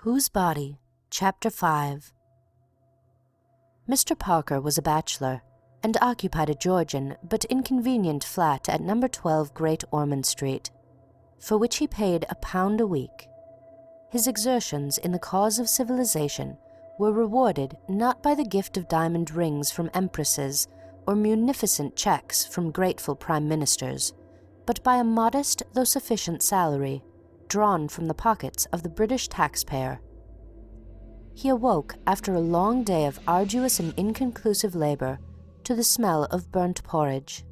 Whose Body? Chapter 5. Mr. Parker was a bachelor, and occupied a Georgian but inconvenient flat at No. 12 Great Ormond Street, for which he paid £1 a week. His exertions in the cause of civilization were rewarded not by the gift of diamond rings from empresses or munificent cheques from grateful prime ministers, but by a modest though sufficient salary, drawn from the pockets of the British taxpayer. He awoke after a long day of arduous and inconclusive labour to the smell of burnt porridge.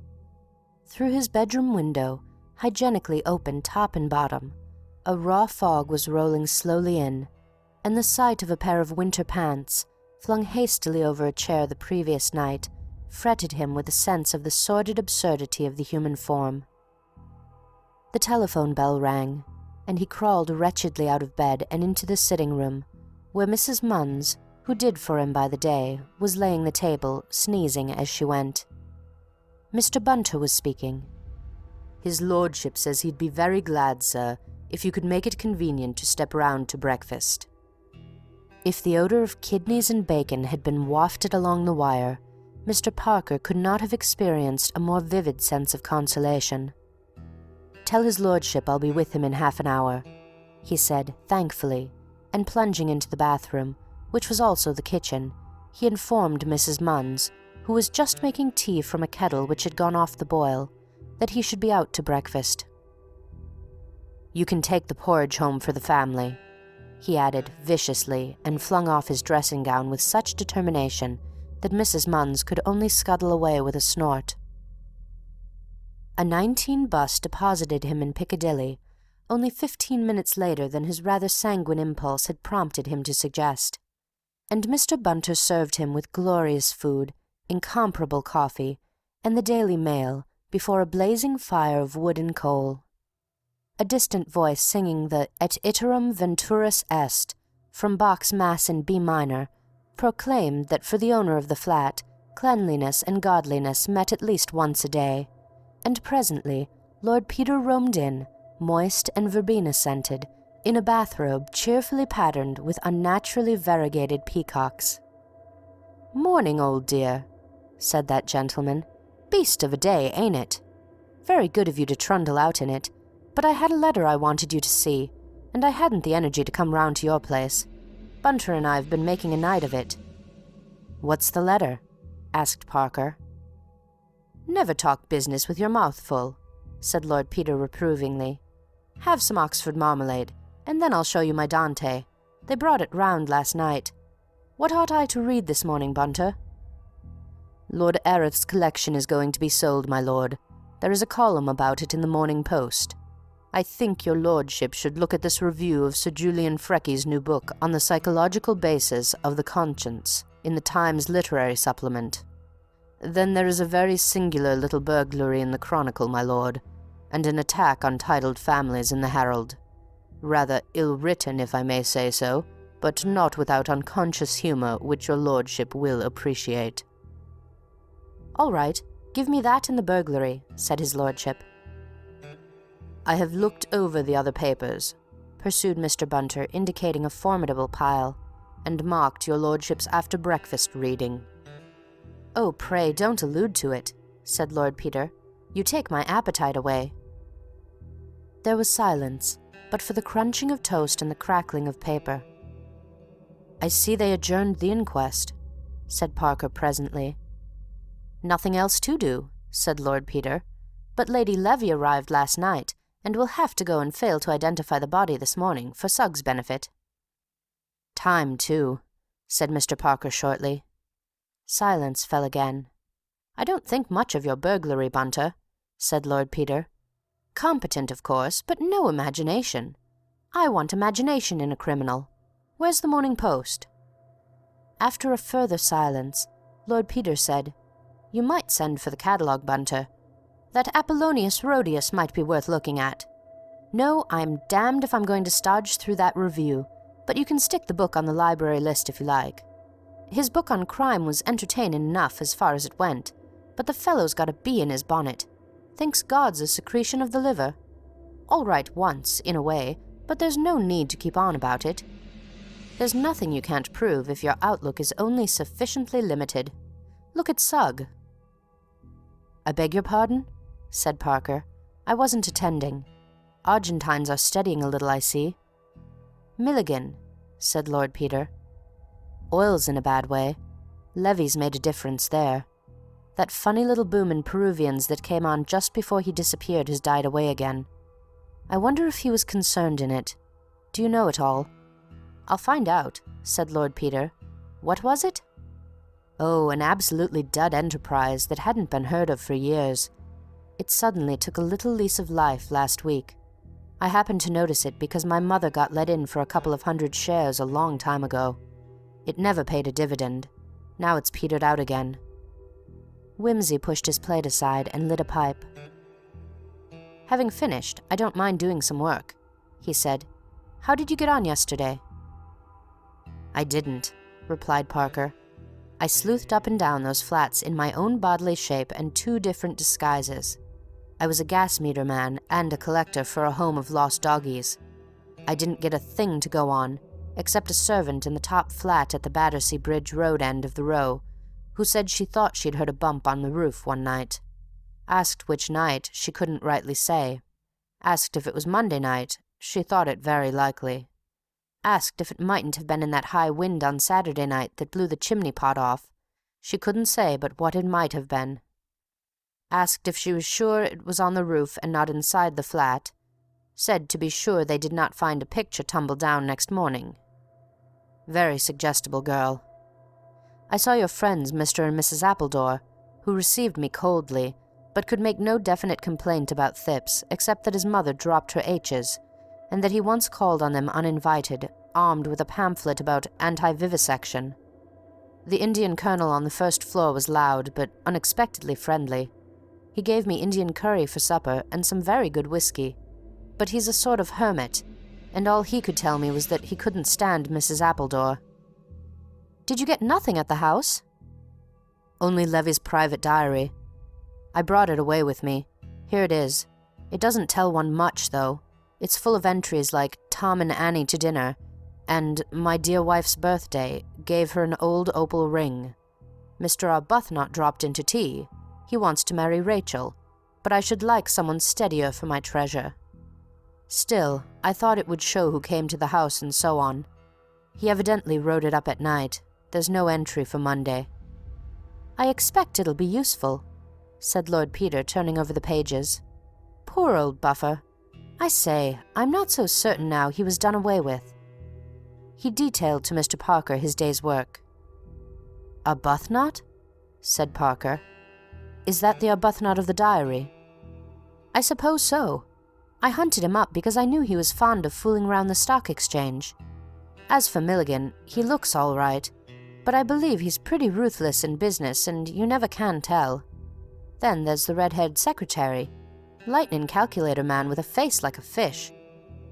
Through his bedroom window, hygienically open top and bottom, a raw fog was rolling slowly in, and the sight of a pair of winter pants, flung hastily over a chair the previous night, fretted him with a sense of the sordid absurdity of the human form. The telephone bell rang, and he crawled wretchedly out of bed and into the sitting-room, where Mrs. Munns, who did for him by the day, was laying the table, sneezing as she went. Mr. Bunter was speaking. "His lordship says he'd be very glad, sir, if you could make it convenient to step round to breakfast." If the odour of kidneys and bacon had been wafted along the wire, Mr. Parker could not have experienced a more vivid sense of consolation. "Tell his lordship I'll be with him in half an hour," he said, thankfully, and plunging into the bathroom, which was also the kitchen, he informed Mrs. Munns, who was just making tea from a kettle which had gone off the boil, that he should be out to breakfast. "You can take the porridge home for the family," he added viciously, and flung off his dressing-gown with such determination that Mrs. Munns could only scuttle away with a snort. A 19 bus deposited him in Piccadilly only 15 minutes later than his rather sanguine impulse had prompted him to suggest, and Mr. Bunter served him with glorious food, incomparable coffee, and the Daily Mail before a blazing fire of wood and coal. A distant voice singing the Et iterum venturus est from Bach's Mass in B minor proclaimed that for the owner of the flat cleanliness and godliness met at least once a day, and presently Lord Peter roamed in, moist and verbena-scented, in a bathrobe cheerfully patterned with unnaturally variegated peacocks. "Morning, old dear," said that gentleman. "Beast of a day, ain't it? Very good of you to trundle out in it, but I had a letter I wanted you to see, and I hadn't the energy to come round to your place. Bunter and I have been making a night of it." "What's the letter?" asked Parker. "Never talk business with your mouth full," said Lord Peter reprovingly. "Have some Oxford marmalade, and then I'll show you my Dante. They brought it round last night. What ought I to read this morning, Bunter?" "Lord Erith's collection is going to be sold, my lord. There is a column about it in the Morning Post. I think your lordship should look at this review of Sir Julian Frecky's new book on the psychological basis of the conscience in the Times Literary Supplement. Then there is a very singular little burglary in the Chronicle, my lord, and an attack on titled families in the Herald. Rather ill-written, if I may say so, but not without unconscious humour which your lordship will appreciate." "All right, give me that and the burglary," said his lordship. "I have looked over the other papers," pursued Mr. Bunter, indicating a formidable pile, "and marked your lordship's after-breakfast reading." "Oh, pray don't allude to it," said Lord Peter. "You take my appetite away." There was silence, but for the crunching of toast and the crackling of paper. "I see they adjourned the inquest," said Parker presently. "Nothing else to do," said Lord Peter. "But Lady Levy arrived last night, and will have to go and fail to identify the body this morning, for Suggs' benefit." "Time, too," said Mr. Parker shortly. Silence fell again. "I don't think much of your burglary, Bunter," said Lord Peter. "Competent, of course, but no imagination. I want imagination in a criminal. Where's the Morning Post?" After a further silence, Lord Peter said, "You might send for the catalogue, Bunter. That Apollonius Rhodius might be worth looking at. No, I'm damned if I'm going to stodge through that review, but you can stick the book on the library list if you like. His book on crime was entertaining enough as far as it went, but the fellow's got a bee in his bonnet. Thinks God's a secretion of the liver. All right once, in a way, but there's no need to keep on about it. There's nothing you can't prove if your outlook is only sufficiently limited. Look at Sugg." "I beg your pardon?" said Parker. "I wasn't attending. Argentines are studying a little, I see." "Milligan," said Lord Peter. "Oil's in a bad way. Levy's made a difference there. That funny little boom in Peruvians that came on just before he disappeared has died away again. I wonder if he was concerned in it. Do you know it all?" "I'll find out," said Lord Peter. "What was it?" "Oh, an absolutely dud enterprise that hadn't been heard of for years. It suddenly took a little lease of life last week. I happened to notice it because my mother got let in for a couple of 100 shares a long time ago. It never paid a dividend. Now it's petered out again." Wimsey pushed his plate aside and lit a pipe. "Having finished, I don't mind doing some work," he said. "How did you get on yesterday?" "I didn't," replied Parker. "I sleuthed up and down those flats in my own bodily shape and 2 different disguises. I was a gas meter man and a collector for a home of lost doggies. I didn't get a thing to go on, except a servant in the top flat at the Battersea Bridge Road end of the row, who said she thought she'd heard a bump on the roof one night. Asked which night, she couldn't rightly say. Asked if it was Monday night, she thought it very likely. Asked if it mightn't have been in that high wind on Saturday night that blew the chimney-pot off. She couldn't say but what it might have been. Asked if she was sure it was on the roof and not inside the flat. Said to be sure they did not find a picture tumble down next morning. Very suggestible girl. I saw your friends, Mr. and Mrs. Appledore, who received me coldly, but could make no definite complaint about Thipps, except that his mother dropped her H's, and that he once called on them uninvited, armed with a pamphlet about anti-vivisection. The Indian colonel on the first floor was loud, but unexpectedly friendly. He gave me Indian curry for supper and some very good whiskey, but he's a sort of hermit, and all he could tell me was that he couldn't stand Mrs. Appledore." "Did you get nothing at the house?" "Only Levy's private diary. I brought it away with me. Here it is. It doesn't tell one much, though. It's full of entries like Tom and Annie to dinner, and my dear wife's birthday, gave her an old opal ring. Mr. Arbuthnot dropped in to tea. He wants to marry Rachel, but I should like someone steadier for my treasure. Still, I thought it would show who came to the house and so on. He evidently wrote it up at night. There's no entry for Monday." "I expect it'll be useful," said Lord Peter, turning over the pages. "Poor old Buffer. I say, I'm not so certain now he was done away with." He detailed to Mr. Parker his day's work. "Arbuthnot?" said Parker. "Is that the Arbuthnot of the diary?" "I suppose so. I hunted him up because I knew he was fond of fooling round the stock exchange. As for Milligan, he looks all right, but I believe he's pretty ruthless in business, and you never can tell. Then there's the red-haired secretary, lightning calculator man with a face like a fish.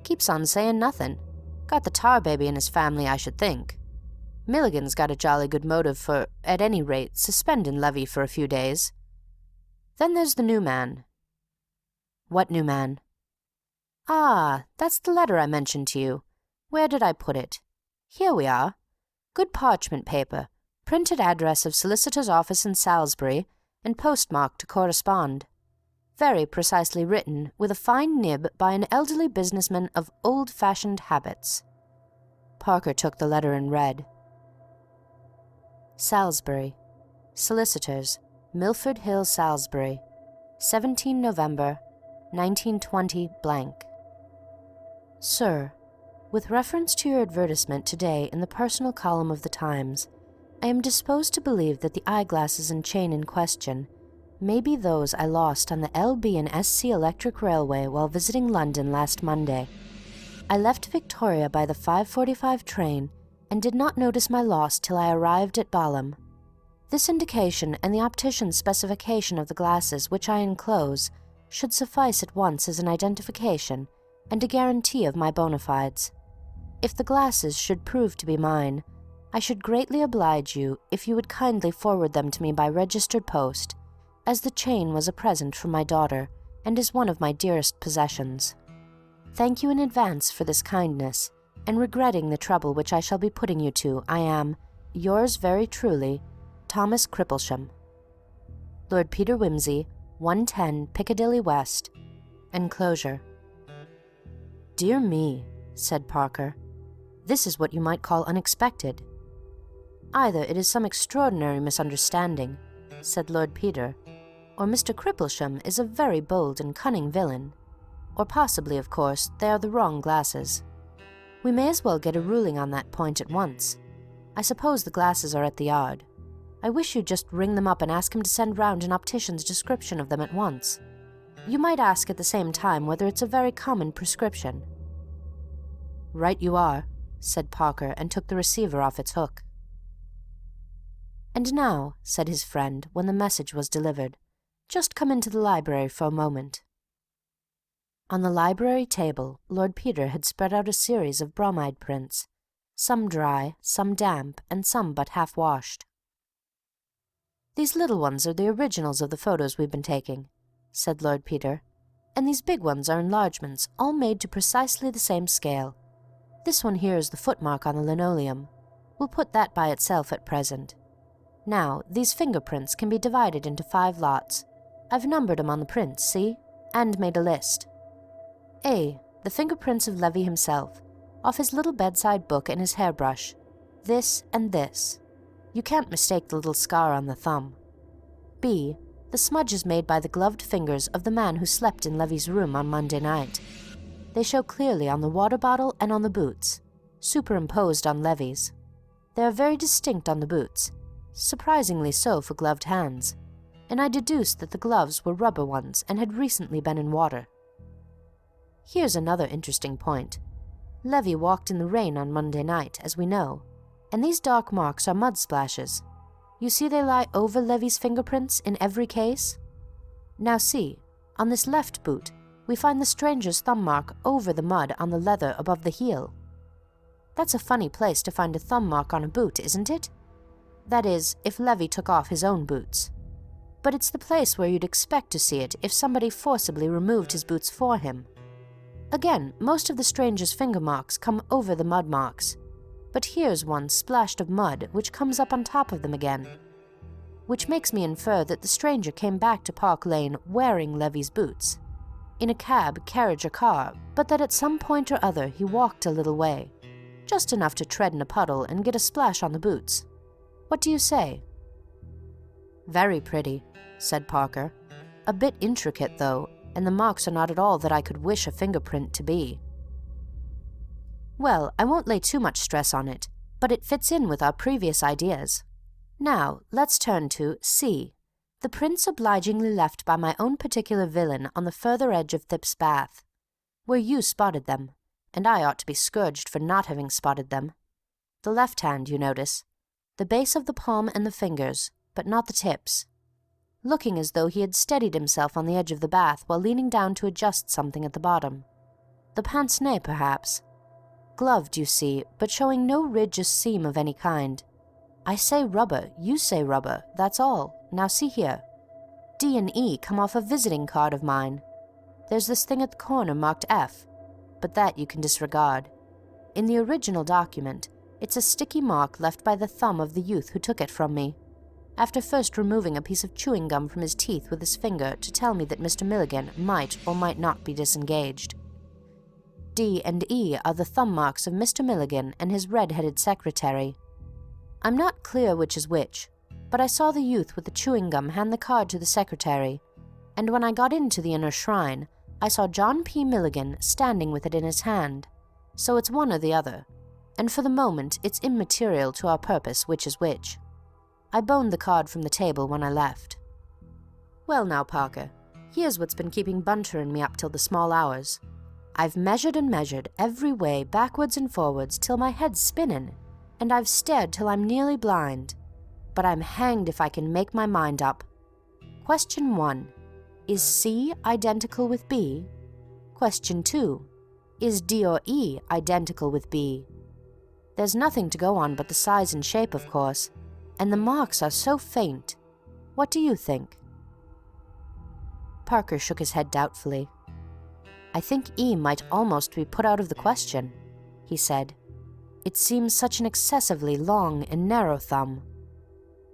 Keeps on saying nothing. Got the tar baby in his family, I should think. Milligan's got a jolly good motive for, at any rate, suspending Levy for a few days. Then there's the new man." "What new man?" "Ah, that's the letter I mentioned to you. Where did I put it? Here we are. Good parchment paper, printed address of solicitor's office in Salisbury, and postmark to correspond. Very precisely written, with a fine nib by an elderly businessman of old-fashioned habits." Parker took the letter and read. "Salisbury. Solicitors, Milford Hill, Salisbury. 17 November, 1920 blank. Sir, with reference to your advertisement today in the personal column of the Times, I am disposed to believe that the eyeglasses and chain in question may be those I lost on the L.B. and S.C. Electric Railway while visiting London last Monday. I left Victoria by the 5:45 train and did not notice my loss till I arrived at Balham. This indication and the optician's specification of the glasses which I enclose should suffice at once as an identification and a guarantee of my bona fides. If the glasses should prove to be mine, I should greatly oblige you if you would kindly forward them to me by registered post, as the chain was a present from my daughter and is one of my dearest possessions. Thank you in advance for this kindness, and regretting the trouble which I shall be putting you to, I am, yours very truly, Thomas Cripplesham. Lord Peter Wimsey, 110 Piccadilly West. Enclosure. Dear me, said Parker. This is what you might call unexpected. Either it is some extraordinary misunderstanding, said Lord Peter, or Mr. Cripplesham is a very bold and cunning villain, or possibly, of course, they are the wrong glasses. We may as well get a ruling on that point at once. I suppose the glasses are at the Yard. I wish you'd just ring them up and ask him to send round an optician's description of them at once. You might ask at the same time whether it's a very common prescription. Right you are, said Parker, and took the receiver off its hook. And now, said his friend, when the message was delivered, just come into the library for a moment. On the library table, Lord Peter had spread out a series of bromide prints, some dry, some damp, and some but half-washed. These little ones are the originals of the photos we've been taking, said Lord Peter, and these big ones are enlargements, all made to precisely the same scale. This one here is the footmark on the linoleum. We'll put that by itself at present. Now, these fingerprints can be divided into 5 lots. I've numbered 'em on the prints, see? And made a list. A. The fingerprints of Levy himself, off his little bedside book and his hairbrush. This and this. You can't mistake the little scar on the thumb. B. The smudges made by the gloved fingers of the man who slept in Levy's room on Monday night. They show clearly on the water bottle and on the boots, superimposed on Levy's. They are very distinct on the boots, surprisingly so for gloved hands, and I deduced that the gloves were rubber ones and had recently been in water. Here's another interesting point. Levy walked in the rain on Monday night, as we know, and these dark marks are mud splashes. You see they lie over Levy's fingerprints in every case? Now see, on this left boot, we find the stranger's thumb mark over the mud on the leather above the heel. That's a funny place to find a thumb mark on a boot, isn't it? That is, if Levy took off his own boots. But it's the place where you'd expect to see it if somebody forcibly removed his boots for him. Again, most of the stranger's finger marks come over the mud marks, but here's one splashed of mud which comes up on top of them again, which makes me infer that the stranger came back to Park Lane wearing Levy's boots, in a cab, carriage, or car, but that at some point or other he walked a little way, just enough to tread in a puddle and get a splash on the boots. What do you say? Very pretty, said Parker. A bit intricate, though, and the marks are not at all that I could wish a fingerprint to be. Well, I won't lay too much stress on it, but it fits in with our previous ideas. Now, let's turn to C, the prints obligingly left by my own particular villain on the further edge of Thipps' bath, where you spotted them, and I ought to be scourged for not having spotted them. The left hand, you notice, the base of the palm and the fingers, but not the tips, looking as though he had steadied himself on the edge of the bath while leaning down to adjust something at the bottom. The pince-nez, perhaps. Gloved, you see, but showing no ridge or seam of any kind. I say rubber, you say rubber, that's all. Now see here. D and E come off a visiting card of mine. There's this thing at the corner marked F, but that you can disregard. In the original document, it's a sticky mark left by the thumb of the youth who took it from me, after first removing a piece of chewing gum from his teeth with his finger to tell me that Mr. Milligan might or might not be disengaged. D and E are the thumb marks of Mr. Milligan and his red-headed secretary. I'm not clear which is which, but I saw the youth with the chewing gum hand the card to the secretary, and when I got into the inner shrine, I saw John P. Milligan standing with it in his hand, so it's one or the other, and for the moment it's immaterial to our purpose which is which. I boned the card from the table when I left. Well now, Parker, here's what's been keeping Bunter and me up till the small hours. I've measured and measured every way backwards and forwards till my head's spinning, and I've stared till I'm nearly blind, but I'm hanged if I can make my mind up. Question 1. Is C identical with B? Question 2. Is D or E identical with B? There's nothing to go on but the size and shape, of course, and the marks are so faint. What do you think? Parker shook his head doubtfully. I think E might almost be put out of the question. he said. "It seems such an excessively long and narrow thumb.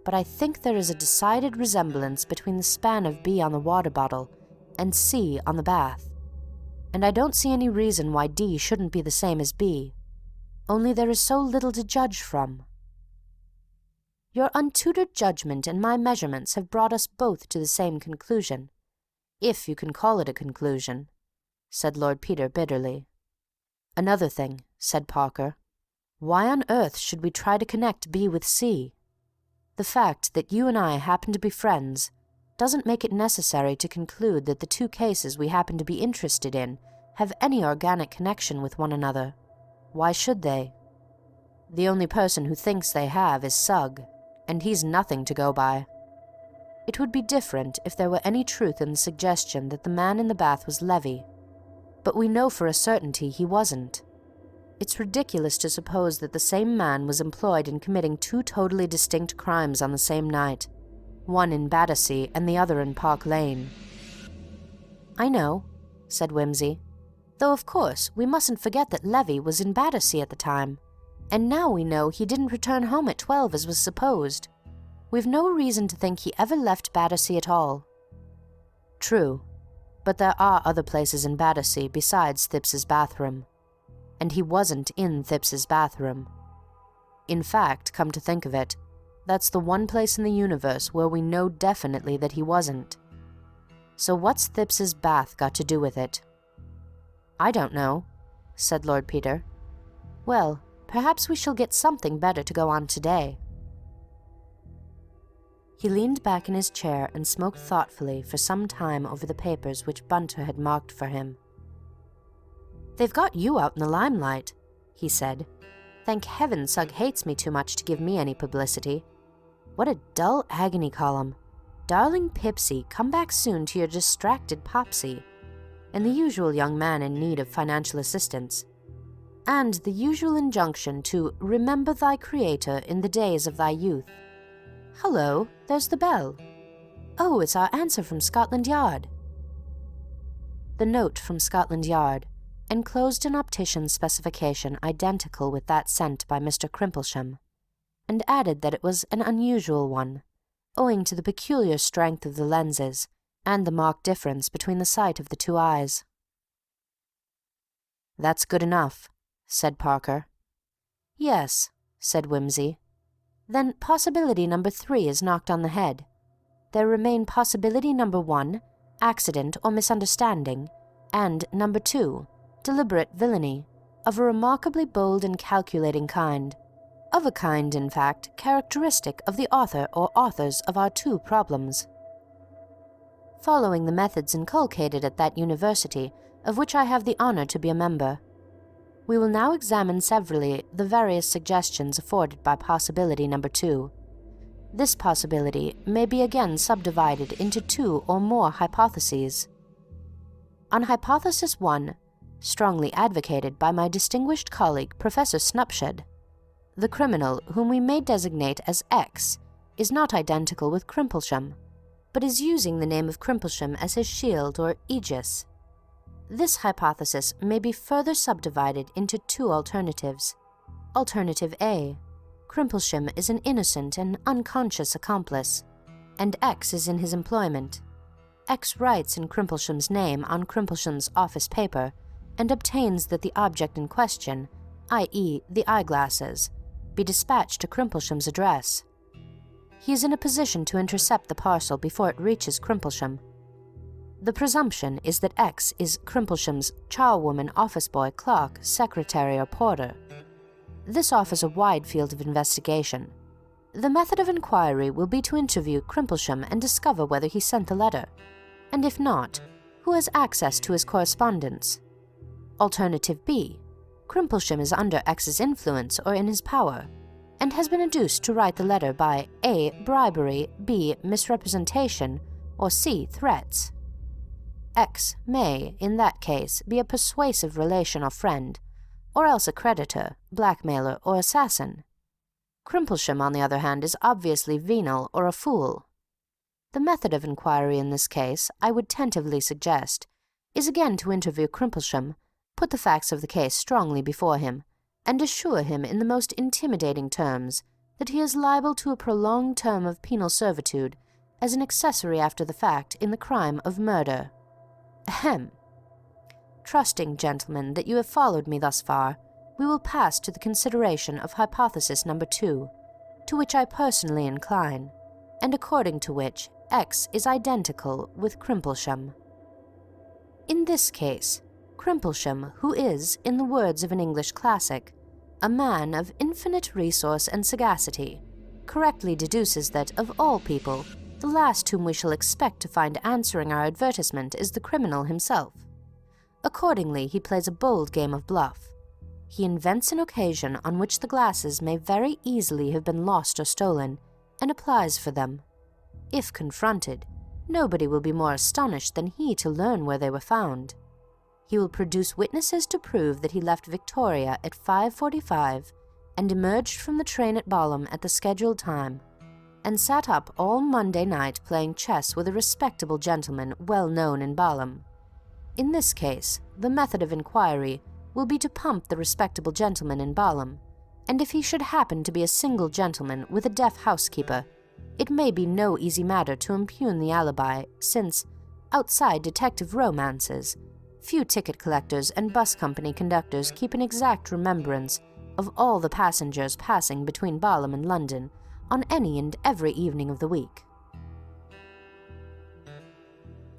But I think there is a decided resemblance between the span of B on the water bottle and C on the bath. And I don't see any reason why D shouldn't be the same as B, only there is so little to judge from." "Your untutored judgment and my measurements have brought us both to the same conclusion, if you can call it a conclusion," said Lord Peter bitterly. "Another thing," said Parker. "Why on earth should we try to connect B with C? The fact that you and I happen to be friends doesn't make it necessary to conclude that the two cases we happen to be interested in have any organic connection with one another. Why should they? The only person who thinks they have is Sugg, and he's nothing to go by. It would be different if there were any truth in the suggestion that the man in the bath was Levy, but we know for a certainty he wasn't. It's ridiculous to suppose that the same man was employed in committing two totally distinct crimes on the same night, one in Battersea and the other in Park Lane." "I know," said Wimsey, "though of course we mustn't forget that Levy was in Battersea at the time, and now we know he didn't return home at 12 as was supposed. We've no reason to think he ever left Battersea at all." "True, but there are other places in Battersea besides Thipps's bathroom, and he wasn't in Thipps's bathroom. In fact, come to think of it, that's the one place in the universe where we know definitely that he wasn't. So what's Thipps's bath got to do with it?" "I don't know," said Lord Peter. "Well, perhaps we shall get something better to go on today." He leaned back in his chair and smoked thoughtfully for some time over the papers which Bunter had marked for him. "They've got you out in the limelight," he said. "Thank heaven Sugg hates me too much to give me any publicity. What a dull agony column. Darling Pipsy, come back soon to your distracted Popsy, and the usual young man in need of financial assistance, and the usual injunction to remember thy Creator in the days of thy youth. Hullo, there's the bell. Oh, it's our answer from Scotland Yard." The note from Scotland Yard enclosed an optician's specification identical with that sent by Mr. Crimplesham, and added that it was an unusual one, owing to the peculiar strength of the lenses and the marked difference between the sight of the two eyes. "That's good enough," said Parker. "Yes," said Wimsey. "Then possibility number 3 is knocked on the head. There remain possibility number 1, accident or misunderstanding, and number 2, deliberate villainy, of a remarkably bold and calculating kind, of a kind, in fact, characteristic of the author or authors of our two problems. Following the methods inculcated at that university of which I have the honour to be a member, we will now examine severally the various suggestions afforded by possibility number 2. This possibility may be again subdivided into 2 or more hypotheses. On hypothesis 1, strongly advocated by my distinguished colleague Professor Snupshed, the criminal, whom we may designate as X, is not identical with Crimplesham, but is using the name of Crimplesham as his shield or aegis. This hypothesis may be further subdivided into 2 alternatives. Alternative A: Crimplesham is an innocent and unconscious accomplice, and X is in his employment. X writes in Crimplesham's name on Crimplesham's office paper, and obtains that the object in question, i.e. the eyeglasses, be dispatched to Crimplesham's address. He is in a position to intercept the parcel before it reaches Crimplesham. The presumption is that X is Crimplesham's charwoman, office boy, clerk, secretary, or porter. This offers a wide field of investigation. The method of inquiry will be to interview Crimplesham and discover whether he sent the letter, and if not, who has access to his correspondence. Alternative B: Crimplesham is under X's influence or in his power, and has been induced to write the letter by A. bribery, B. misrepresentation, or C. threats. X may, in that case, be a persuasive relation or friend, or else a creditor, blackmailer, or assassin. Crimplesham, on the other hand, is obviously venal or a fool. The method of inquiry in this case, I would tentatively suggest, is again to interview Crimplesham, put the facts of the case strongly before him, and assure him in the most intimidating terms that he is liable to a prolonged term of penal servitude as an accessory after the fact in the crime of murder. Ahem. Trusting, gentlemen, that you have followed me thus far, we will pass to the consideration of hypothesis number 2, to which I personally incline, and according to which X is identical with Crimplesham. In this case, Crimplesham, who is, in the words of an English classic, a man of infinite resource and sagacity, correctly deduces that, of all people, the last whom we shall expect to find answering our advertisement is the criminal himself. Accordingly, he plays a bold game of bluff. He invents an occasion on which the glasses may very easily have been lost or stolen, and applies for them. If confronted, nobody will be more astonished than he to learn where they were found. He will produce witnesses to prove that he left Victoria at 5:45 and emerged from the train at Balham at the scheduled time, and sat up all Monday night playing chess with a respectable gentleman well known in Balham. In this case, the method of inquiry will be to pump the respectable gentleman in Balham, and if he should happen to be a single gentleman with a deaf housekeeper, it may be no easy matter to impugn the alibi, since, outside detective romances, few ticket collectors and bus company conductors keep an exact remembrance of all the passengers passing between Balham and London on any and every evening of the week.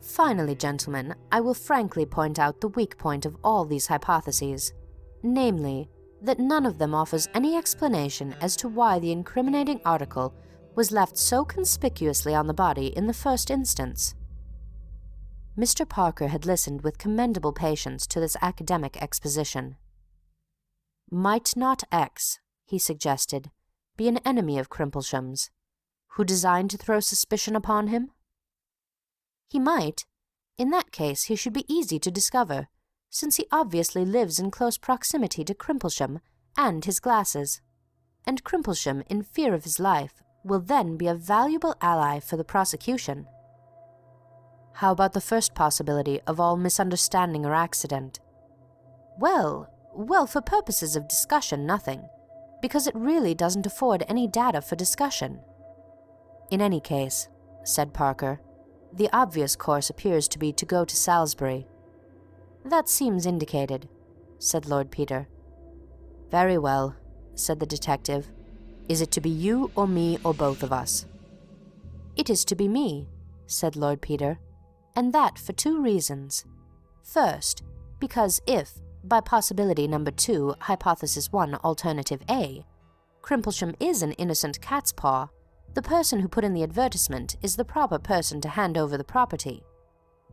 Finally, gentlemen, I will frankly point out the weak point of all these hypotheses, namely, that none of them offers any explanation as to why the incriminating article was left so conspicuously on the body in the first instance. Mr. Parker had listened with commendable patience to this academic exposition. Might not X, he suggested, be an enemy of Crimplesham's, who designed to throw suspicion upon him? He might. In that case he should be easy to discover, since he obviously lives in close proximity to Crimplesham and his glasses, and Crimplesham, in fear of his life, will then be a valuable ally for the prosecution. How about the first possibility of all misunderstanding or accident? Well, for purposes of discussion, nothing, because it really doesn't afford any data for discussion. In any case, said Parker, the obvious course appears to be to go to Salisbury. That seems indicated, said Lord Peter. Very well, said the detective. Is it to be you or me or both of us? It is to be me, said Lord Peter, and that for 2 reasons. First, because if, by possibility number 2, hypothesis 1, alternative A, Crimplesham is an innocent cat's paw, the person who put in the advertisement is the proper person to hand over the property.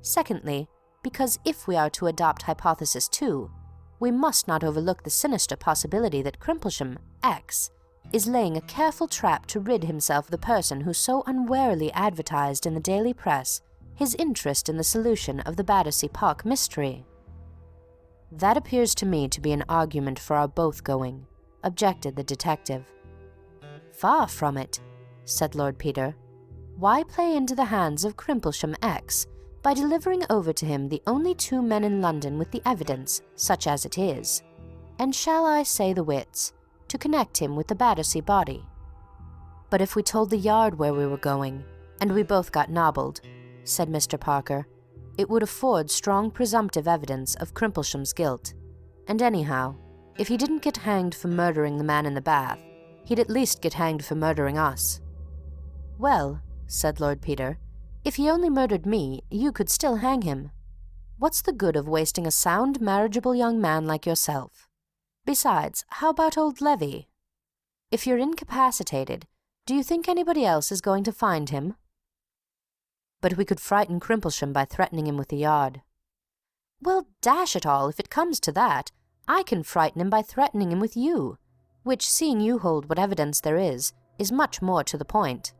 Secondly, because if we are to adopt hypothesis 2, we must not overlook the sinister possibility that Crimplesham, X, is laying a careful trap to rid himself of the person who so unwarily advertised in the daily press his interest in the solution of the Battersea Park mystery. That appears to me to be an argument for our both going, objected the detective. Far from it, said Lord Peter. Why play into the hands of Crimplesham X by delivering over to him the only 2 men in London with the evidence, such as it is, and shall I say the wits, to connect him with the Battersea body? But if we told the Yard where we were going, and we both got nobbled, said Mr. Parker, it would afford strong presumptive evidence of Crimplesham's guilt, and anyhow, if he didn't get hanged for murdering the man in the bath, he'd at least get hanged for murdering us. Well, said Lord Peter, if he only murdered me, you could still hang him. What's the good of wasting a sound, marriageable young man like yourself? Besides, how about old Levy? If you're incapacitated, do you think anybody else is going to find him? But we could frighten Crimplesham by threatening him with the Yard. Well, dash it all, if it comes to that, I can frighten him by threatening him with you, which, seeing you hold what evidence there is much more to the point.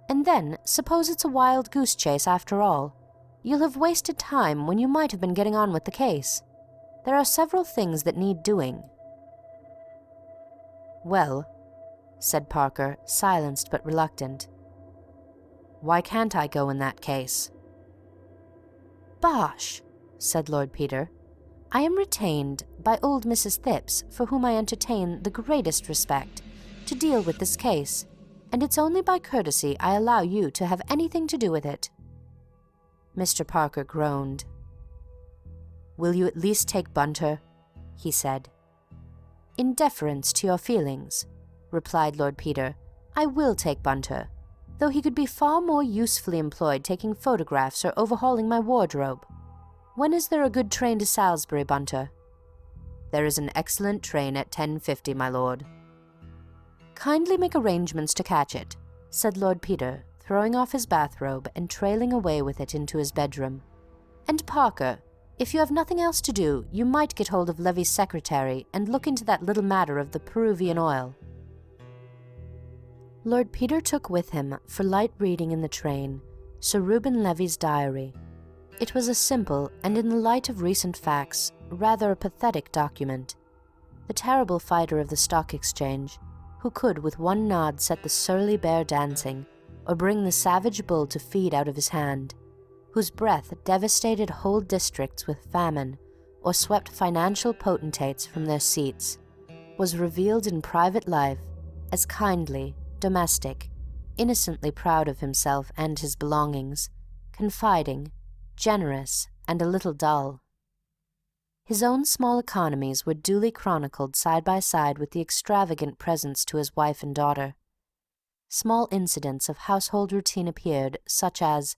And then, suppose it's a wild goose chase after all. You'll have wasted time when you might have been getting on with the case. There are several things that need doing. Well, said Parker, silenced but reluctant. Why can't I go in that case? Bosh, said Lord Peter. I am retained by old Mrs. Thipps, for whom I entertain the greatest respect, to deal with this case, and it's only by courtesy I allow you to have anything to do with it." Mr. Parker groaned. "Will you at least take Bunter?" he said. "In deference to your feelings," replied Lord Peter, "I will take Bunter, though he could be far more usefully employed taking photographs or overhauling my wardrobe. When is there a good train to Salisbury, Bunter?" "There is an excellent train at 10:50, my lord." "Kindly make arrangements to catch it," said Lord Peter, throwing off his bathrobe and trailing away with it into his bedroom. "And Parker, if you have nothing else to do, you might get hold of Levy's secretary and look into that little matter of the Peruvian oil." Lord Peter took with him, for light reading in the train, Sir Reuben Levy's diary. It was a simple, and in the light of recent facts, rather a pathetic document. The terrible fighter of the Stock Exchange, who could with one nod set the surly bear dancing, or bring the savage bull to feed out of his hand, whose breath devastated whole districts with famine, or swept financial potentates from their seats, was revealed in private life as kindly, domestic, innocently proud of himself and his belongings, confiding, generous, and a little dull. His own small economies were duly chronicled side by side with the extravagant presents to his wife and daughter. Small incidents of household routine appeared, such as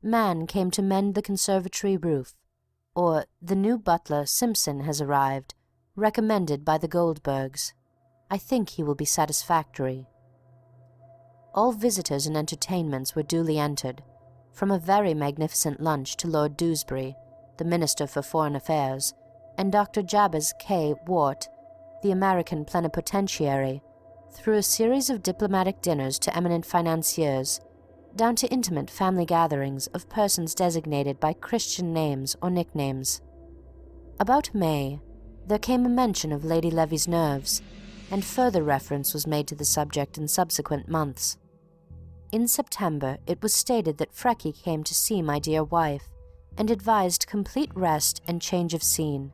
"Man came to mend the conservatory roof," or "The new butler, Simpson, has arrived, recommended by the Goldbergs. I think he will be satisfactory." All visitors and entertainments were duly entered, from a very magnificent lunch to Lord Dewsbury, the Minister for Foreign Affairs, and Dr. Jabez K. Wart, the American plenipotentiary, through a series of diplomatic dinners to eminent financiers, down to intimate family gatherings of persons designated by Christian names or nicknames. About May, there came a mention of Lady Levy's nerves, and further reference was made to the subject in subsequent months. In September, it was stated that Freckey came to see my dear wife, and advised complete rest and change of scene.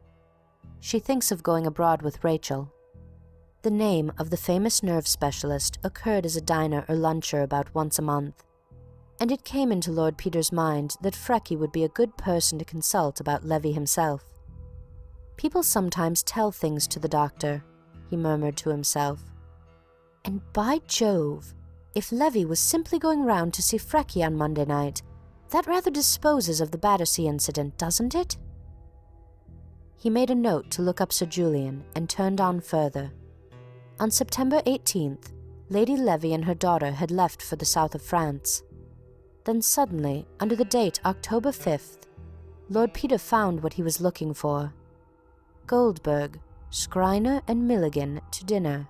She thinks of going abroad with Rachel. The name of the famous nerve specialist occurred as a diner or luncher about once a month, and it came into Lord Peter's mind that Freckey would be a good person to consult about Levy himself. "People sometimes tell things to the doctor," he murmured to himself. "And by Jove, if Levy was simply going round to see Freckey on Monday night, that rather disposes of the Battersea incident, doesn't it?" He made a note to look up Sir Julian, and turned on further. On September 18th, Lady Levy and her daughter had left for the south of France. Then suddenly, under the date October 5th, Lord Peter found what he was looking for. Goldberg, Schreiner and Milligan to dinner.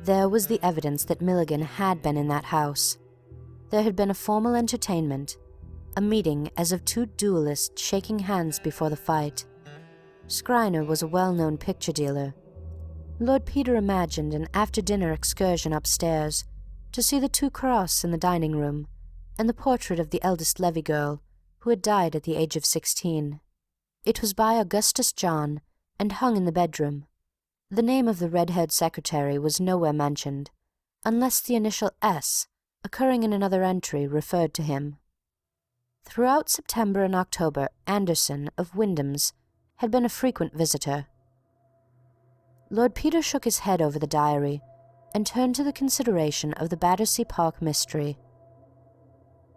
There was the evidence that Milligan had been in that house. There had been a formal entertainment, a meeting as of two duelists shaking hands before the fight. Schreiner was a well-known picture dealer. Lord Peter imagined an after-dinner excursion upstairs to see the two cross in the dining-room, and the portrait of the eldest Levy girl, who had died at the age of 16. It was by Augustus John, and hung in the bedroom. The name of the red-haired secretary was nowhere mentioned, unless the initial S, occurring in another entry, referred to him. Throughout September and October, Anderson, of Wyndham's, had been a frequent visitor. Lord Peter shook his head over the diary, and turned to the consideration of the Battersea Park mystery.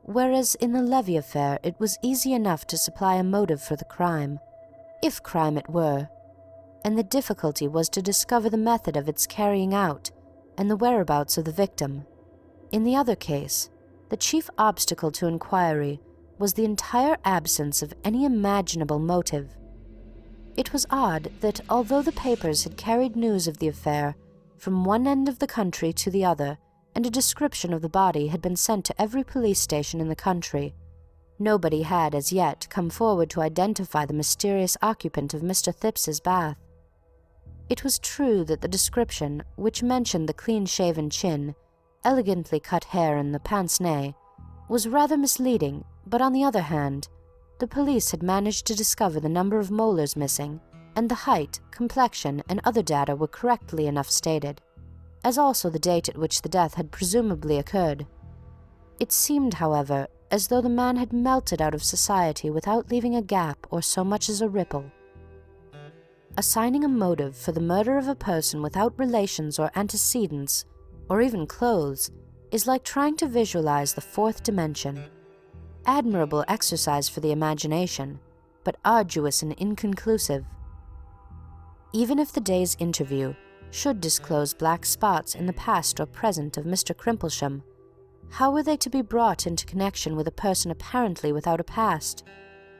Whereas in the Levy affair it was easy enough to supply a motive for the crime, if crime it were, and the difficulty was to discover the method of its carrying out and the whereabouts of the victim. In the other case, the chief obstacle to inquiry was the entire absence of any imaginable motive. It was odd that, although the papers had carried news of the affair from one end of the country to the other, and a description of the body had been sent to every police station in the country, nobody had as yet come forward to identify the mysterious occupant of Mr. Thipps's bath. It was true that the description, which mentioned the clean-shaven chin, elegantly cut hair and the pince-nez, was rather misleading, but on the other hand, The police had managed to discover the number of molars missing, and the height, complexion, and other data were correctly enough stated, as also the date at which the death had presumably occurred. It seemed, however, as though the man had melted out of society without leaving a gap or so much as a ripple. Assigning a motive for the murder of a person without relations or antecedents, or even clothes, is like trying to visualize the fourth dimension. Admirable exercise for the imagination, but arduous and inconclusive. Even if the day's interview should disclose black spots in the past or present of Mr. Crimplesham, how were they to be brought into connection with a person apparently without a past,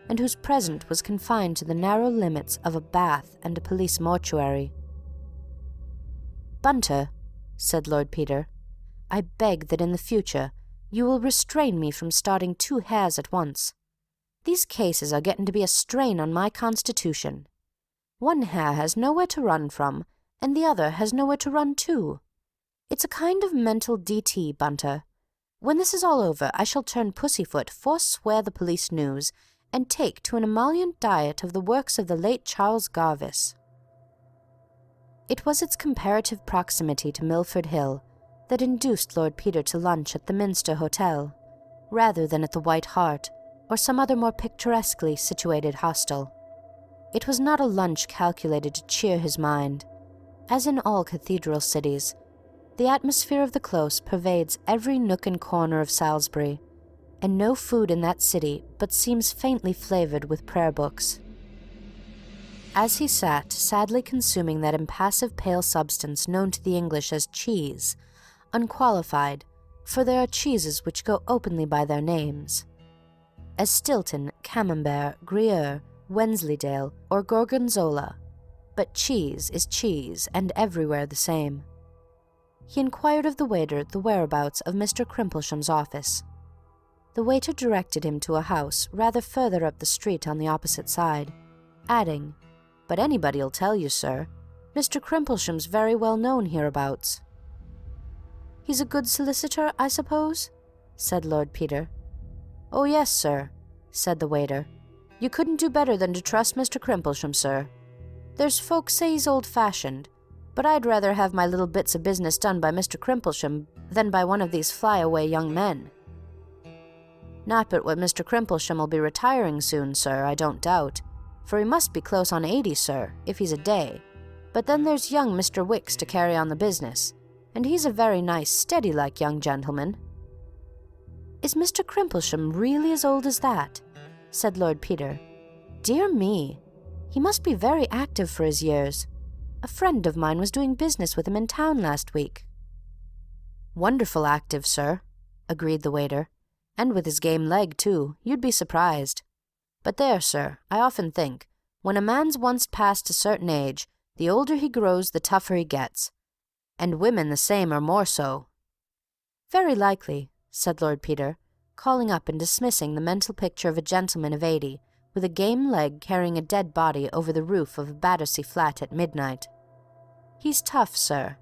and whose present was confined to the narrow limits of a bath and a police mortuary? "Bunter," said Lord Peter, "I beg that in the future you will restrain me from starting 2 hairs at once. These cases are getting to be a strain on my constitution. One hair has nowhere to run from, and the other has nowhere to run to. It's a kind of mental DT, Bunter. When this is all over, I shall turn pussyfoot, forswear the police news, and take to an emollient diet of the works of the late Charles Garvice." It was its comparative proximity to Milford Hill that induced Lord Peter to lunch at the Minster Hotel, rather than at the White Hart, or some other more picturesquely situated hostel. It was not a lunch calculated to cheer his mind. As in all cathedral cities, the atmosphere of the Close pervades every nook and corner of Salisbury, and no food in that city but seems faintly flavoured with prayer books. As he sat sadly consuming that impassive pale substance known to the English as cheese, unqualified, for there are cheeses which go openly by their names, as Stilton, Camembert, Gruyere, Wensleydale, or Gorgonzola, but cheese is cheese and everywhere the same. He inquired of the waiter the whereabouts of Mr. Crimplesham's office. The waiter directed him to a house rather further up the street on the opposite side, adding, "But anybody'll tell you, sir. Mr. Crimplesham's very well known hereabouts." "He's a good solicitor, I suppose?" said Lord Peter. "Oh, yes, sir," said the waiter. "You couldn't do better than to trust Mr. Crimplesham, sir. There's folks say he's old-fashioned, but I'd rather have my little bits of business done by Mr. Crimplesham than by one of these fly-away young men. Not but what Mr. Crimplesham'll be retiring soon, sir, I don't doubt, for he must be close on 80, sir, if he's a day. But then there's young Mr. Wicks to carry on the business, and he's a very nice, steady-like young gentleman." "Is Mr. Crimplesham really as old as that?" said Lord Peter. "Dear me, he must be very active for his years. A friend of mine was doing business with him in town last week." "Wonderful active, sir," agreed the waiter. "And with his game leg, too, you'd be surprised. But there, sir, I often think, when a man's once past a certain age, the older he grows the tougher he gets. And women the same or more so." "Very likely," said Lord Peter, calling up and dismissing the mental picture of a gentleman of 80, with a game leg carrying a dead body over the roof of a Battersea flat at midnight. "He's tough, sir.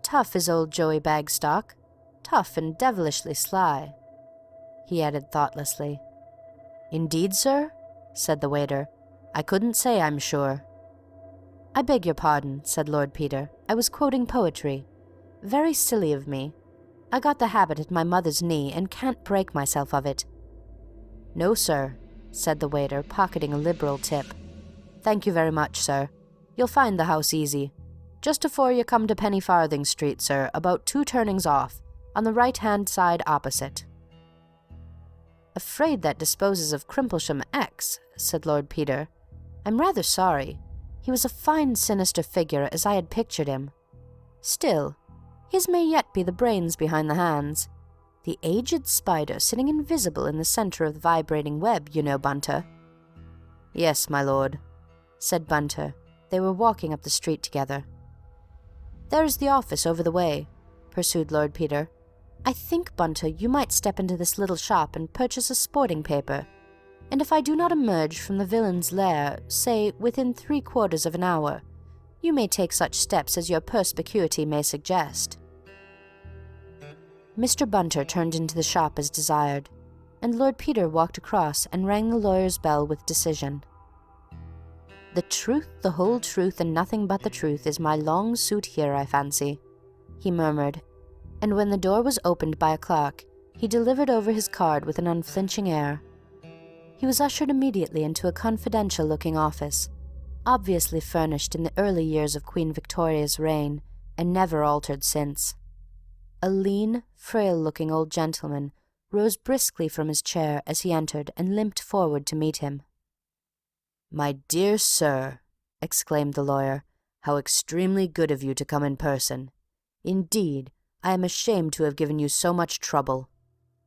Tough is old Joey Bagstock. Tough and devilishly sly," he added thoughtlessly. "Indeed, sir?" said the waiter. "I couldn't say, I'm sure." "I beg your pardon," said Lord Peter. "I was quoting poetry. Very silly of me. I got the habit at my mother's knee and can't break myself of it." "No, sir," said the waiter, pocketing a liberal tip. "Thank you very much, sir. You'll find the house easy. Just afore you come to Pennyfarthing Street, sir, about 2 turnings off, on the right-hand side opposite." "Afraid that disposes of Crimplesham X," said Lord Peter. "I'm rather sorry. He was a fine sinister figure as I had pictured him. Still, his may yet be the brains behind the hands. The aged spider sitting invisible in the centre of the vibrating web, you know, Bunter." "Yes, my lord," said Bunter. They were walking up the street together. "There's the office over the way," pursued Lord Peter. "I think, Bunter, you might step into this little shop and purchase a sporting paper, and if I do not emerge from the villain's lair, say, within 3/4 of an hour, you may take such steps as your perspicuity may suggest." Mr. Bunter turned into the shop as desired. and Lord Peter walked across and rang the lawyer's bell with decision. "The truth, the whole truth, and nothing but the truth is my long suit here, I fancy," he murmured, and when the door was opened by a clerk, he delivered over his card with an unflinching air. He was ushered immediately into a confidential-looking office, obviously furnished in the early years of Queen Victoria's reign, and never altered since. A lean, frail-looking old gentleman rose briskly from his chair as he entered and limped forward to meet him. "My dear sir," exclaimed the lawyer, "how extremely good of you to come in person. Indeed, I am ashamed to have given you so much trouble.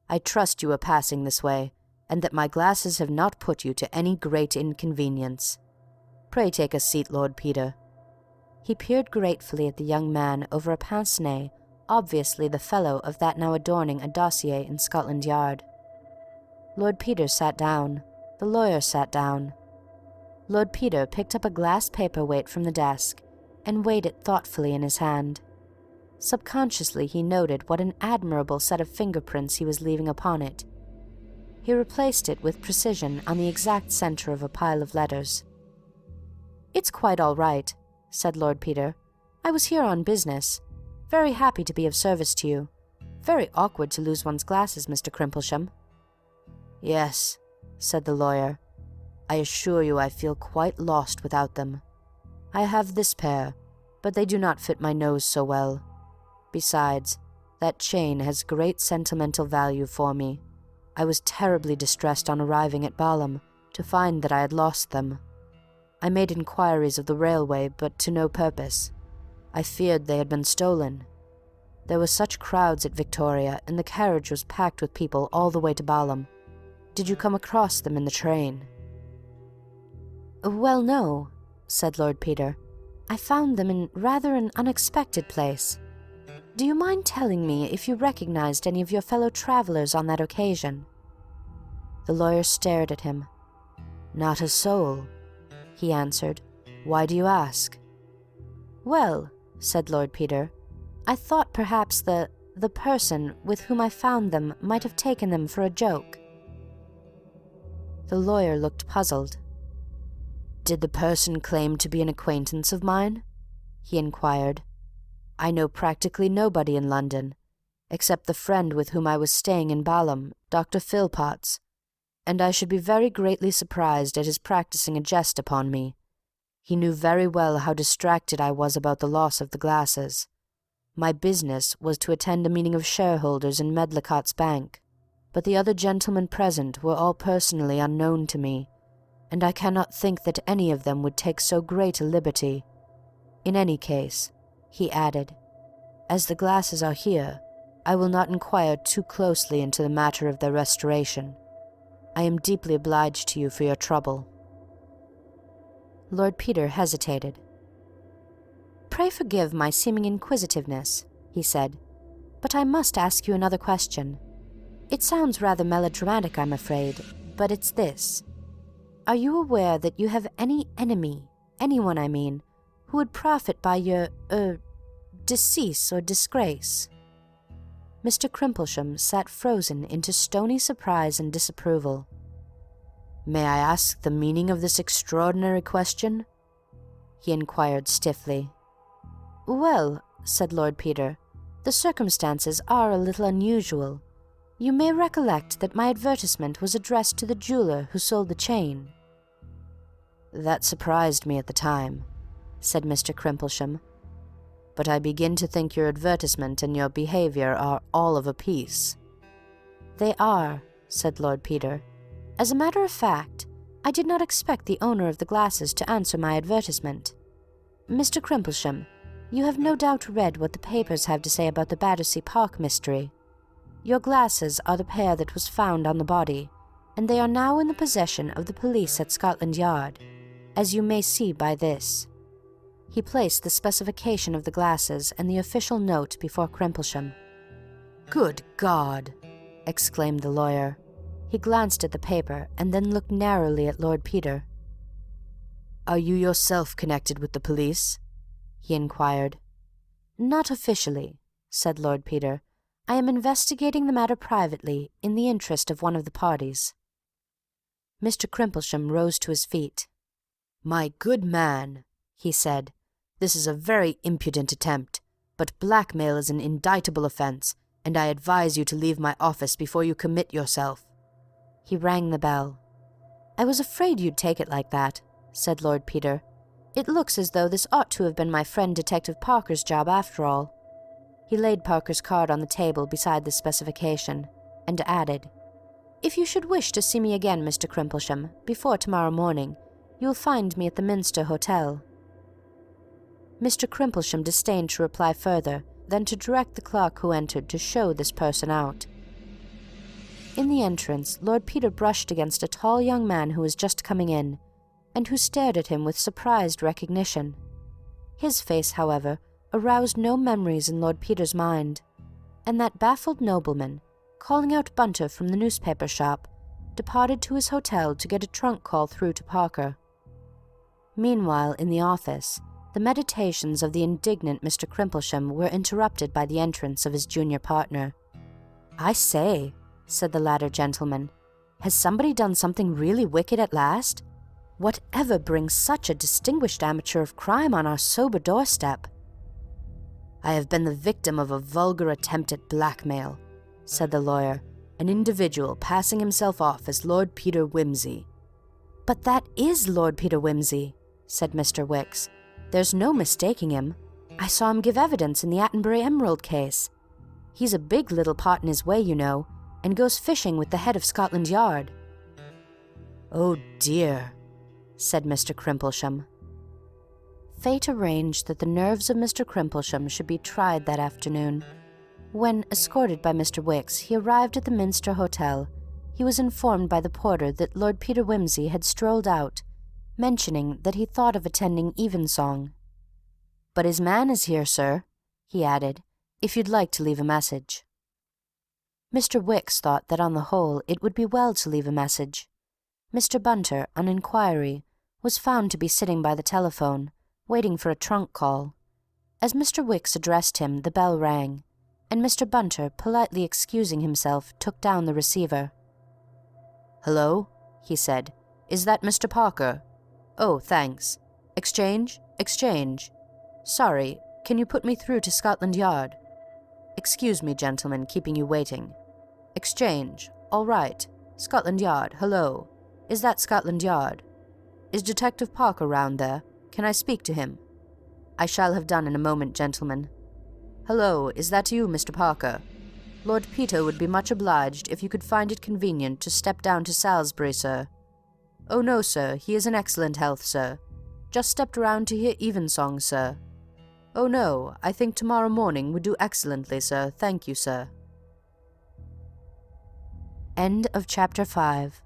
I trust you are passing this way, and that my glasses have not put you to any great inconvenience. Pray take a seat, Lord Peter." He peered gratefully at the young man over a pince-nez, obviously the fellow of that now adorning a dossier in Scotland Yard. Lord Peter sat down. The lawyer sat down. Lord Peter picked up a glass paperweight from the desk and weighed it thoughtfully in his hand. Subconsciously he noted what an admirable set of fingerprints he was leaving upon it. He replaced it with precision on the exact centre of a pile of letters. "It's quite all right," said Lord Peter. "I was here on business. Very happy to be of service to you. Very awkward to lose one's glasses, Mr. Crimplesham." "Yes," said the lawyer. "I assure you I feel quite lost without them. I have this pair, but they do not fit my nose so well. Besides, that chain has great sentimental value for me. I was terribly distressed on arriving at Balham to find that I had lost them. I made inquiries of the railway, but to no purpose. I feared they had been stolen. There were such crowds at Victoria, and the carriage was packed with people all the way to Balham. Did you come across them in the train?" "Well, no," said Lord Peter. "I found them in rather an unexpected place. Do you mind telling me if you recognized any of your fellow travellers on that occasion?" The lawyer stared at him. "Not a soul," he answered. "Why do you ask?" "Well," said Lord Peter, "I thought perhaps the person with whom I found them might have taken them for a joke." The lawyer looked puzzled. "Did the person claim to be an acquaintance of mine?" he inquired. "I know practically nobody in London, except the friend with whom I was staying in Balham, Dr. Philpotts, and I should be very greatly surprised at his practising a jest upon me. He knew very well how distracted I was about the loss of the glasses. My business was to attend a meeting of shareholders in Medlicott's bank, but the other gentlemen present were all personally unknown to me, and I cannot think that any of them would take so great a liberty. In any case," he added, "as the glasses are here, I will not inquire too closely into the matter of their restoration. I am deeply obliged to you for your trouble." Lord Peter hesitated. "Pray forgive my seeming inquisitiveness," he said, "but I must ask you another question. It sounds rather melodramatic, I'm afraid, but it's this. Are you aware that you have any enemy, anyone, I mean, who would profit by your, decease or disgrace?" Mr. Crimplesham sat frozen into stony surprise and disapproval. "May I ask the meaning of this extraordinary question?" he inquired stiffly. "Well," said Lord Peter, "the circumstances are a little unusual. You may recollect that my advertisement was addressed to the jeweller who sold the chain." "That surprised me at the time," said Mr. Crimplesham, "but I begin to think your advertisement and your behaviour are all of a piece." "They are," said Lord Peter. "As a matter of fact, I did not expect the owner of the glasses to answer my advertisement. Mr. Crimplesham, you have no doubt read what the papers have to say about the Battersea Park mystery. Your glasses are the pair that was found on the body, and they are now in the possession of the police at Scotland Yard, as you may see by this." He placed the specification of the glasses and the official note before Crimplesham. "Good God!" exclaimed the lawyer. He glanced at the paper and then looked narrowly at Lord Peter. "Are you yourself connected with the police?" he inquired. "Not officially," said Lord Peter. I am investigating the matter privately in the interest of one of the parties." Mr. Crimplesham rose to his feet. "My good man," he said, "this is a very impudent attempt, but blackmail is an indictable offence, and I advise you to leave my office before you commit yourself." He rang the bell. "I was afraid you'd take it like that," said Lord Peter. "It looks as though this ought to have been my friend Detective Parker's job after all." He laid Parker's card on the table beside the specification, and added, "If you should wish to see me again, Mr. Crimplesham, before tomorrow morning, you'll find me at the Minster Hotel." Mr. Crimplesham disdained to reply further than to direct the clerk who entered to show this person out. In the entrance, Lord Peter brushed against a tall young man who was just coming in, and who stared at him with surprised recognition. His face, however, aroused no memories in Lord Peter's mind, and that baffled nobleman, calling out Bunter from the newspaper shop, departed to his hotel to get a trunk call through to Parker. Meanwhile, in the office, the meditations of the indignant Mr. Crimplesham were interrupted by the entrance of his junior partner. "I say," said the latter gentleman, "has somebody done something really wicked at last? Whatever brings such a distinguished amateur of crime on our sober doorstep?" "I have been the victim of a vulgar attempt at blackmail," said the lawyer, "an individual passing himself off as Lord Peter Wimsey." "But that is Lord Peter Wimsey," said Mr. Wicks. "There's no mistaking him. I saw him give evidence in the Attenbury Emerald case. He's a big little pot in his way, you know, and goes fishing with the head of Scotland Yard." "Oh dear," said Mr. Crimplesham. Fate arranged that the nerves of Mr. Crimplesham should be tried that afternoon. When, escorted by Mr. Wicks, he arrived at the Minster Hotel, he was informed by the porter that Lord Peter Wimsey had strolled out, mentioning that he thought of attending evensong. "But his man is here, sir," he added, "if you'd like to leave a message." Mr. Wicks thought that on the whole it would be well to leave a message. Mr. Bunter, on inquiry, was found to be sitting by the telephone, waiting for a trunk call. As Mr. Wicks addressed him, the bell rang, and Mr. Bunter, politely excusing himself, took down the receiver. "Hello," he said. "Is that Mr. Parker? Oh, thanks. Exchange? Exchange. Sorry, can you put me through to Scotland Yard? Excuse me, gentlemen, keeping you waiting. Exchange. All right. Scotland Yard. Hello. Is that Scotland Yard? Is Detective Parker round there? Can I speak to him? I shall have done in a moment, gentlemen. Hello, is that you, Mr. Parker? Lord Peter would be much obliged if you could find it convenient to step down to Salisbury, sir. Oh, no, sir, he is in excellent health, sir. Just stepped round to hear evensong, sir. Oh, no, I think tomorrow morning would do excellently, sir. Thank you, sir." End of Chapter 5.